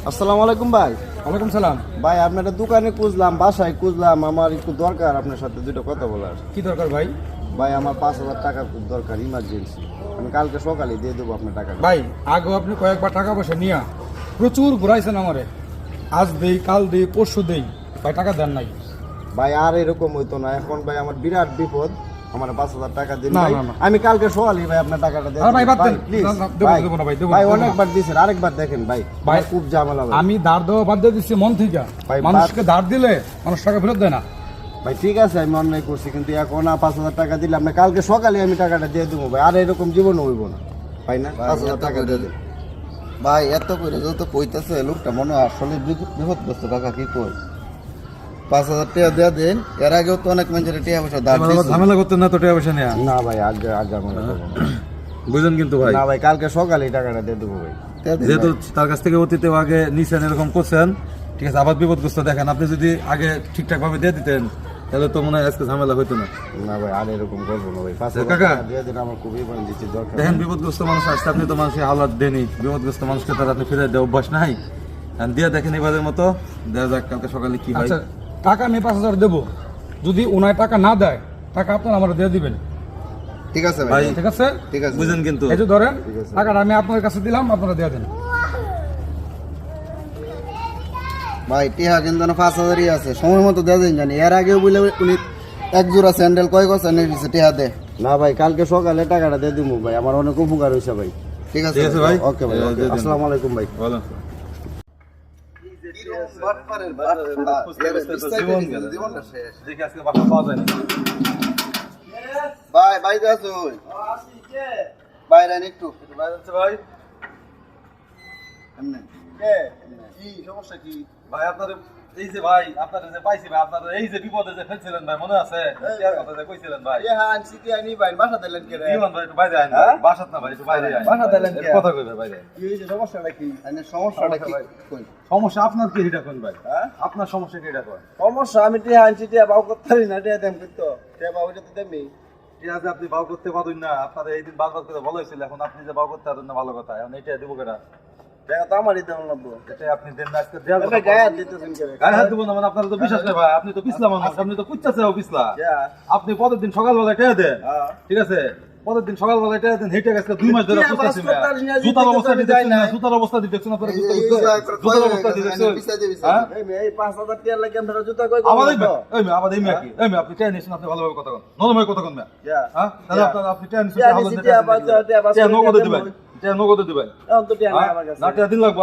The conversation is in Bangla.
আসসালামু আলাইকুম ভাই। ওয়ালাইকুম সালাম। ভাই আপনার দোকানে খুঁজলাম, বাসায় খুঁজলাম, আমার একটু দরকার আপনার সাথে দুটো কথা বলার। কি দরকার ভাই? ভাই আমার 5,000 টাকা খুব দরকার, ইমার্জেন্সি। আমি কালকে সকালে দিয়ে দেবো আপনার টাকা। ভাই আগেও আপনি কয়েকবার টাকা পয়সা নিয়ে প্রচুর ঘুরাইছেন আমারে, আজ দেই কাল দেই পরশু দেই, ভাই টাকা দেন নাই। ভাই আর এরকম হইতো না, এখন ভাই আমার বিরাট বিপদ, আমার 5,000 টাকা দিন না, ভাই। না, না। আমি কালকে সকালে ভাই আপনার টাকাটা দিয়ে আর ভাই বাদ দেন। প্লিজ না, না, দেবো না, দেবো না ভাই, দেবো না, ভাই দেবো না। অনেকবার দিয়েছেন, আরেকবার দেখেন ভাই, ভাই, খুব ঝামেলা ভাই। আমি ধার দেওয়া বাদ দিয়ে দিচ্ছি মন থেকে। ভাই, মানুষকে ধার দিলে মানুষ টাকা ফেরত দেয় না। ভাই ঠিক আছে, আমি অন্যায় করছি, কিন্তু এখন 5,000 টাকা দিলে আপনার কালকে সকালে আমি টাকাটা দিয়ে দেবো ভাই। আর এরকম জীবন হইব না ভাই, না 5,000 টাকা দিয়ে দেবো। ভাই এত করে যত কইতেছে লোকটা মনে হয় আসলে বিপদগ্রস্ত। টাকা কি কই 5,000 টাকা দেয়া দেন। এর আগেও তো অনেক মানুষের টাকা পয়সা ধার এবার আবার দিয়েছে। ঝামেলা করতেন না তো টাকা পয়সা নেওয়া, না ভাই, আগে আগে মনে করবো না। বুঝলেন কিন্তু ভাই। না ভাই, কালকে সকালে টাকাটা দিয়ে দেবো ভাই। দেয়া দেন যেহেতু ভাই। তার কাছ থেকে অতীতে আগে নিছেন, এরকম করছেন, ঠিক আছে, আবার বিপদগ্রস্ত দেখেন। আপনি যদি আগে ঠিকঠাক ভাবে দিয়ে দিতেন তাহলে তো মনে হয় আজকে ঝামেলা হইতো না। না ভাই, আর এরকম করবো না ভাই। 5,000 কাকা, টাকা দিয়ে দিন, আমার খুব ইমার্জেন্সি দরকার। দেখেন বিপদগ্রস্ত মানুষ আসছে, আপনি তো মানুষের হালাত দেনি, বিপদগ্রস্ত মানুষকে তার আপনি ফিরে দেওয়া অভ্যাস নাই। আর দিয়ে দেখেন এবারের মতো, দেওয়া যাক কালকে সকালে কি হয়। আচ্ছা, টাকা আমি 5,000 দেবো, যদি ওনার টাকা না দেয় টাকা আপনারা আমার দিয়ে দিবেন, ঠিক আছে ভাই, ভাই, ঠিক আছে? ঠিক আছে। বুঝেন কিন্তু। এই যে ধরেন ঠিক আছে। টাকাটা আমি আপনার কাছে দিলাম, আপনারা দিয়ে দেন। ভাই টিহা কিন্তু 5,000ই আছে, সময় মতো দেয়া দেন জানি। এর আগেও বলে উনি এক জোড়া স্যান্ডেল কয় গছ এনে দিছে টিহা দে। না ভাই, কালকে সকালে টাকাটা দিয়ে দিবো ভাই, আমার অনেক উপকার হয়েছে ভাই। ঠিক আছে ঠিক আছে ভাই। ওকে ভাই, ওকে। দিয়ে দিন। আসসালামু আলাইকুম ভাই। বলো। দেখি আজকে বাসা পাওয়া যায় না। ভাই ভাই যাচ্ছ বাইরে একটু বাইরে যাচ্ছে ভাই। এমনি। কি সমস্যা কি? ভাই আপনার এই যে ভাই আপনার যে পাইছি ভাই, আপনার এই যে বিপদে যে ফেলছিলেন ভাই, মনে আছে? টিয়ার কথা যে কইছিলেন ভাই। হ্যাঁ, আনছি কি আনি ভাই, বাসা দিলেন কে রে? ইমান ভাই একটু বাইরে আইন ভাই। বাসাত না ভাই, একটু বাইরে আইন। বাসা দিলেন কে? কথা কইবে বাইরে। কি হয়েছে, সমস্যাটা কি? এনে সমস্যাটা কি কই? সমস্যা আপনার কি এটা কোন ভাই? হ্যাঁ? আপনার সমস্যা কি এটা কোন? সমস্যা আমি টিয়া আনছি, টিয়া বাউ করতে পারি না, টিয়া দেম করতো, টিয়া বাউ এটা তো দেমি। ঠিক আছে, আপনি বাউ করতে পারুন না, আপনার এই দিন বারবার করে ভালো হয়েছিল, এখন আপনি যে বাউ করতে পারেন না ভালো কথা, এখন এটা দিব কেনা? টাকা তো আমারই দেওয়া লাগবো। এটা আপনি দেন না, আজকে দেওয়ার এবার কথা গায়ে বলেন। হাত দিতেছেন কে রে? গায়ে হাত দিব না মানে আপনার তো বিশ্বাস নেই ভাই, আপনি তো পিছলা মানুষ, আপনি তো কুচ্চাছেও পিছলা। টিয়া, আপনি পরের দিন সকালবেলায় টেয়া দেন, হ্যাঁ। ঠিক আছে, পরের দিন সকালবেলায় টেয়া দেন, হেঁটে গেছে 2 মাস ধরে টিয়া খুঁজতেছি বাস করতে পারি না, জুতার অবস্থা দিতে দেখছেন না, যায় না। জুতার অবস্থা দেখছেন আপনারা, এই যে জুতার এই যে জুতার অবস্থা দেখছেন, বিছাই দে হ্যাঁ? এই মেয়ে, এই 5,000 টিয়া লাগে আমরা জুতা কই আবার এই করবো? আবার এই মেয়ে কি এই মেয়ে, আপনি টেয়া নিয়েছেন, আপনি ভালোভাবে কথা কন, নরমাল কথা কন মেয়ে, টিয়া, হ্যাঁ, তাহলে আপনি টেয়া নিয়েছেন, টিয়া নিছি, টিয়া বাস, টিয়া বাস টেয়া করে নগদে টিয়া দিবেন, দেবো। টেয়া নগদে দিবেন, এখন তো টিয়া নাই হ্যাঁ? আমার কাছে। না টেয়া দিন লাগবো।